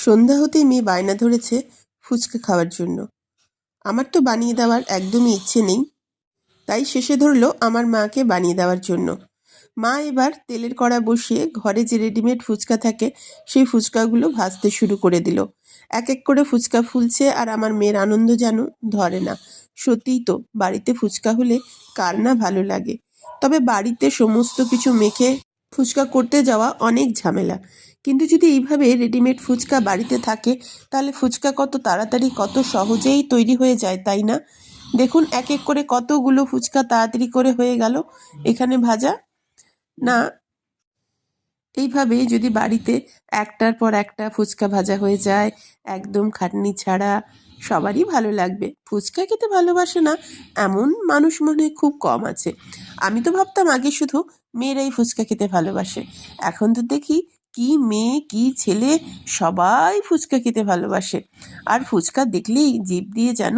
সন্ধ্যা হতেই মেয়ে বায়না ধরেছে ফুচকা খাওয়ার জন্য। আমার তো বানিয়ে দেওয়ার একদমই ইচ্ছে নেই, তাই শেষে ধরলো আমার মাকে বানিয়ে দেওয়ার জন্য। মা এবার তেলের কড়া বসিয়ে ঘরে যে রেডিমেড ফুচকা থাকে সেই ফুচকাগুলো ভাজতে শুরু করে দিল। এক এক করে ফুচকা ফুলছে আর আমার মেয়ের আনন্দ যেন ধরে না। সত্যিই তো, বাড়িতে ফুচকা হলে কার না ভালো লাগে। তবে বাড়িতে সমস্ত কিছু মেখে ফুচকা করতে যাওয়া অনেক ঝামেলা। কিন্তু যদি এইভাবে রেডিমেড ফুচকা বাড়িতে থাকে তাহলে ফুচকা কত তাড়াতাড়ি কত সহজেই তৈরি হয়ে যায়, তাই না? দেখুন এক এক করে কতগুলো ফুচকা তাড়াতাড়ি করে হয়ে গেল এখানে ভাজা। না, এইভাবে যদি বাড়িতে একটার পর একটা ফুচকা ভাজা হয়ে যায় একদম খাটনি ছাড়া, সবারই ভালো লাগবে। ফুচকা খেতে ভালোবাসে না এমন মানুষ মনে হয় খুব কম আছে। আমি তো ভাবতাম আগে শুধু মেয়েরাই ফুচকা খেতে ভালোবাসে, এখন তো দেখি কি মেয়ে কি ছেলে সবাই ফুচকা খেতে ভালোবাসে। আর ফুচকা দেখলেই জিভ দিয়ে যেন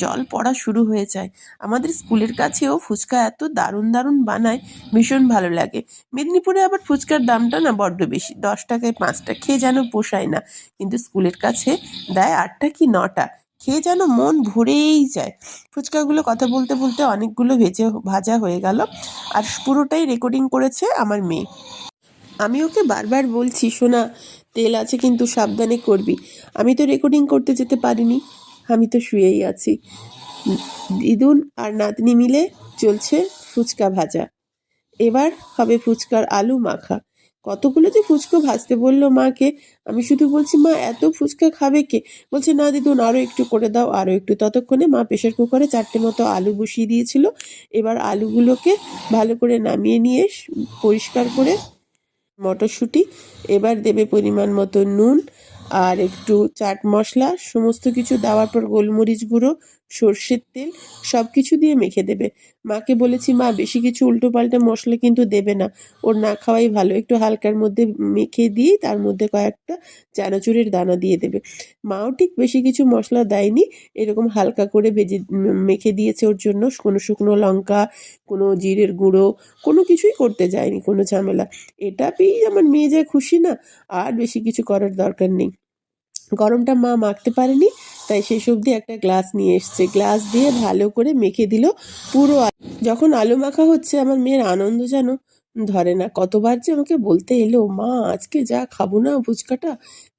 জল পড়া শুরু হয়ে যায়। আমাদের স্কুলের কাছেও ফুচকা এত দারুণ দারুণ বানায়, ভীষণ ভালো লাগে। মেদিনীপুরে আবার ফুচকার দামটা না বড্ড বেশি, 10 টাকায় 5টা, খেয়ে যেন পোষায় না। কিন্তু স্কুলের কাছে দেয় 8টা কি 9টা, খেয়ে যেন মন ভরেই যায়। ফুচকাগুলো কথা বলতে বলতে অনেকগুলো ভাজা হয়ে গেল, আর পুরোটাই রেকর্ডিং করেছে আমার মেয়ে। আমি ওকে বারবার বলছি, শোনা তেল আছে কিন্তু সাবধানে করবি। আমি তো রেকর্ডিং করতে যেতে পারিনি, আমি তো শুয়েই আছি। দিদুন আর নাতনি মিলে চলছে ফুচকা ভাজা। এবার হবে ফুচকার আলু মাখা। কতগুলো যে ফুচকা ভাজতে বললো মাকে, আমি শুধু বলছি মা এত ফুচকা খাবে কে? বলছে না দিদুন আরও একটু করে দাও, আরও একটু। ততক্ষণে মা প্রেশার কুকারে 4টে মতো আলু বসিয়ে দিয়েছিল। এবার আলুগুলোকে ভালো করে নামিয়ে নিয়ে পরিষ্কার করে মটরশুঁটি, এবার দেবে পরিমাণ মতো নুন আর একটু চাট মশলা, সমস্ত কিছু দেওয়ার পর গোলমরিচ গুঁড়ো, সর্ষের তেল, সব কিছু দিয়ে মেখে দেবে। মাকে বলেছি মা বেশি কিছু উল্টো পাল্টা মশলা কিন্তু দেবে না, ওর না খাওয়াই ভালো। একটু হালকার মধ্যে মেখে দিয়ে তার মধ্যে কয়েকটা চানাচুরের দানা দিয়ে দেবে। মাও ঠিক বেশি কিছু মশলা দেয়নি, এরকম হালকা করে মেখে দিয়েছে ওর জন্য। কোনো শুকনো লঙ্কা, কোনো জিরের গুঁড়ো, কোনো কিছুই করতে যায়নি, কোনো ঝামেলা। এটা পেয়েই আমার মেয়ে যা খুশি না, আর বেশি কিছু করার দরকার নেই। গরমটা মা মাখতে পারেনি, তাই শেষ অবধি একটা গ্লাস নিয়ে এসছে, গ্লাস দিয়ে ভালো করে মেখে দিল পুরো। যখন আলু মাখা হচ্ছে আমার মেয়ের আনন্দ যেন ধরে না। কতবার যে আমাকে বলতে এলো, মা আজকে যা খাবো না ফুচকাটা,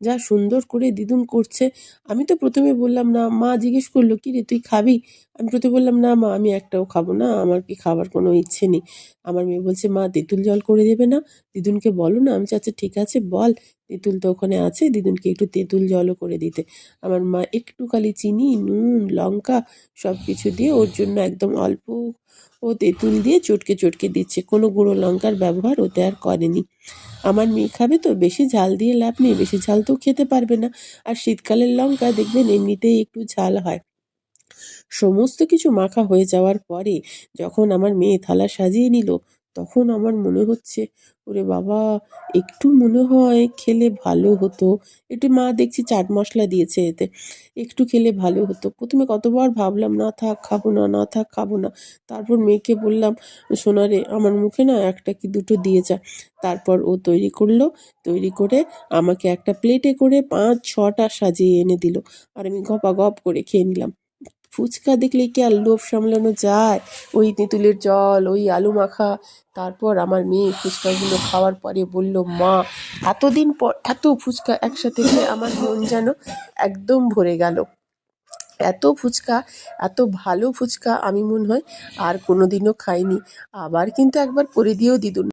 যা সুন্দর করে দিদুন করছে। আমি তো প্রথমে বললাম না। মা জিজ্ঞেস করলো কি রে তুই খাবি? আমি প্রথমে বললাম না মা আমি একটাও খাবো না, আমার কি খাবার কোনো ইচ্ছে নেই। আমার মেয়ে বলছে মা তেঁতুল জল করে দেবে না, দিদুনকে বলো না। আমি আচ্ছা ঠিক আছে বল, তেঁতুল তো ওখানে আছে, দিদুনকে একটু তেঁতুল জলও করে দিতে। আমার মা একটু খালি চিনি, নুন, লঙ্কা সব কিছু দিয়ে ওর জন্য একদম অল্প ও তেঁতুল দিয়ে চটকে চটকে দিচ্ছে, কোনো গুঁড়ো লঙ্কার ব্যবহার ওতে আর করেনি। আমার মেয়ে খাবে তো, বেশি ঝাল দিয়ে লাভ নেই, বেশি ঝাল তো খেতে পারবে না। আর শীতকালের লঙ্কা দেখবেন এমনিতেই একটু ঝাল হয়। সমস্ত কিছু মাখা হয়ে যাওয়ার পরে যখন আমার মেয়ে থালা সাজিয়ে নিল, তখন আমার মনে হচ্ছে ওরে বাবা, একটু মনে হয় খেলে ভালো হতো। একটু মা দেখছি চাট মশলা দিয়েছে এতে, একটু খেলে ভালো হতো। প্রথমে কতবার ভাবলাম না থাক খাবো না, না থাক খাবো না। তারপর মেয়েকে বললাম সোনা রে আমার মুখে না একটা কি দুটো দিয়ে যা। তারপর ও তৈরি করলো, তৈরি করে আমাকে একটা প্লেটে করে 5-6টা সাজিয়ে এনে দিল, আর আমি গপাগপ করে খেয়ে নিলাম। ফুচকা দেখলে কি আর লোভ সামলানো যায়? ওই তেঁতুলের জল, ওই আলু মাখা। তারপর আমার মেয়ে ফুচকাগুলো খাওয়ার পরে বলল মা এতদিন পর এত ফুচকা একসাথে খেয়ে আমার মন যেন একদম ভরে গেল। এত ফুচকা, এত ভালো ফুচকা আমি মনে হয় আর কোনোদিনও খাইনি। আবার কিন্তু একবার করে দিও দিদুন।